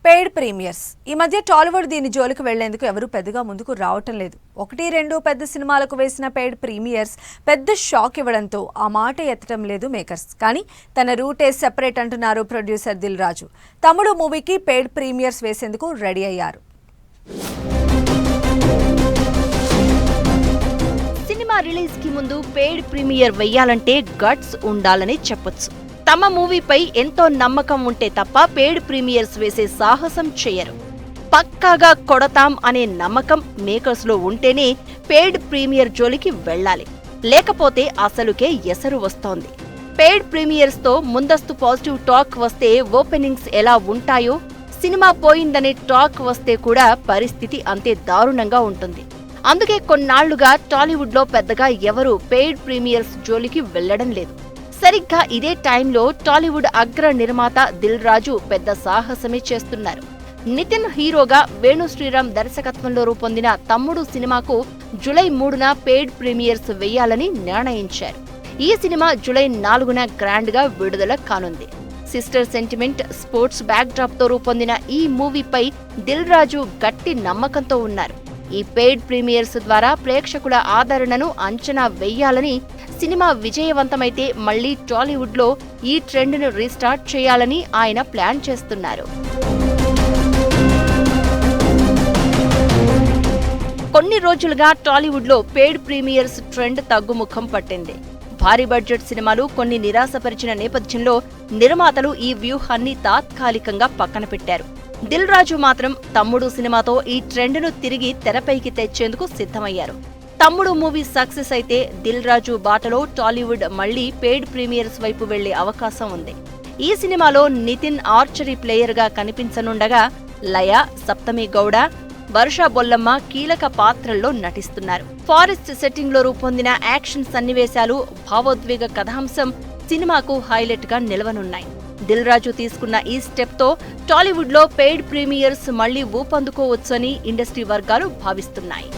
Paid premieres ఈ మధ్య టాలీవుడ్ దీని జోలికి వెళ్లేందుకు ఎవరు పెద్దగా ముందుకు రావటం లేదు. 1-2 పెద్ద సినిమాలకు వేసిన పెయిడ్ ప్రీమియర్స్ పెద్ద షాక్ ఇవ్వడంతో ఆ మాట ఎత్తడం లేదు మేకర్స్. కానీ తన రూటే సెపరేట్ అంటున్నారు ప్రొడ్యూసర్ దిల్ రాజు. తమ్ముడు మూవీకి పెయిడ్ ప్రీమియర్స్ వేసేందుకు రెడీ అయ్యారు. సినిమా రిలీజ్ కి ముందు పెయిడ్ ప్రీమియర్ వెయ్యాలంటే గట్స్ ఉండాలని చెప్పొచ్చు. తమ మూవీపై ఎంతో నమ్మకం ఉంటే తప్ప పెయిడ్ ప్రీమియర్స్ వేసే సాహసం చేయరు. పక్కాగా కొడతాం అనే నమ్మకం మేకర్స్ లో ఉంటేనే పెయిడ్ ప్రీమియర్ జోలికి వెళ్లాలి. లేకపోతే అసలుకే ఎసరు వస్తోంది. పెయిడ్ ప్రీమియర్స్ తో ముందస్తు పాజిటివ్ టాక్ వస్తే ఓపెనింగ్స్ ఎలా ఉంటాయో, సినిమా పోయిందనే టాక్ వస్తే కూడా పరిస్థితి అంతే దారుణంగా ఉంటుంది. అందుకే కొన్నాళ్లుగా టాలీవుడ్ లో పెద్దగా ఎవరూ పెయిడ్ ప్రీమియర్స్ జోలికి వెళ్లడం లేదు. సరిగ్గా ఇదే టైంలో టాలీవుడ్ అగ్ర నిర్మాత దిల్ రాజు పెద్ద సాహసమే చేస్తున్నారు. నితిన్ హీరోగా వేణు శ్రీరామ్ దర్శకత్వంలో రూపొందిన తమ్ముడు సినిమాకు జూలై 3న పెయిడ్ ప్రీమియర్స్ వేయాలని నిర్ణయించారు. ఈ సినిమా జూలై 4న గ్రాండ్ గా విడుదల కానుంది. Sister sentiment, sports back drop తో రూపొందిన ఈ మూవీపై దిల్ రాజు గట్టి నమ్మకంతో ఉన్నారు. ఈ పెయిడ్ ప్రీమియర్స్ ద్వారా ప్రేక్షకుల ఆదరణను అంచనా వెయ్యాలని, సినిమా విజయవంతమైతే మళ్లీ టాలీవుడ్ లో ఈ ట్రెండ్ ను రీస్టార్ట్ చేయాలని ఆయన ప్లాన్ చేస్తున్నారు. కొన్ని రోజులుగా టాలీవుడ్ లో పెయిడ్ ప్రీమియర్స్ ట్రెండ్ తగ్గుముఖం పట్టింది. భారీ బడ్జెట్ సినిమాలు కొన్ని నిరాశపరిచిన నేపథ్యంలో నిర్మాతలు ఈ వ్యూహాన్ని తాత్కాలికంగా పక్కన పెట్టారు. దిల్ రాజు మాత్రం తమ్ముడు సినిమాతో ఈ ట్రెండ్ ను తిరిగి తెరపైకి తెచ్చేందుకు సిద్ధమయ్యారు. తమ్ముడు మూవీ సక్సెస్ అయితే దిల్ రాజు బాటలో టాలీవుడ్ మళ్లీ పెయిడ్ ప్రీమియర్స్ వైపు వెళ్లే అవకాశం ఉంది. ఈ సినిమాలో నితిన్ ఆర్చరీ ప్లేయర్ గా కనిపించనుండగా లయ, సప్తమి గౌడ, వర్ష బొల్లమ్మ కీలక పాత్రల్లో నటిస్తున్నారు. ఫారెస్ట్ సెట్టింగ్ లో రూపొందిన యాక్షన్ సన్నివేశాలు, భావోద్వేగ కథాంశం సినిమాకు హైలైట్ గా నిలవనున్నాయి. దిల్ రాజు తీసుకున్న ఈ స్టెప్ తో టాలీవుడ్ లో పెయిడ్ ప్రీమియర్స్ మళ్లీ ఊపందుకోవచ్చని ఇండస్ట్రీ వర్గాలు భావిస్తున్నాయి.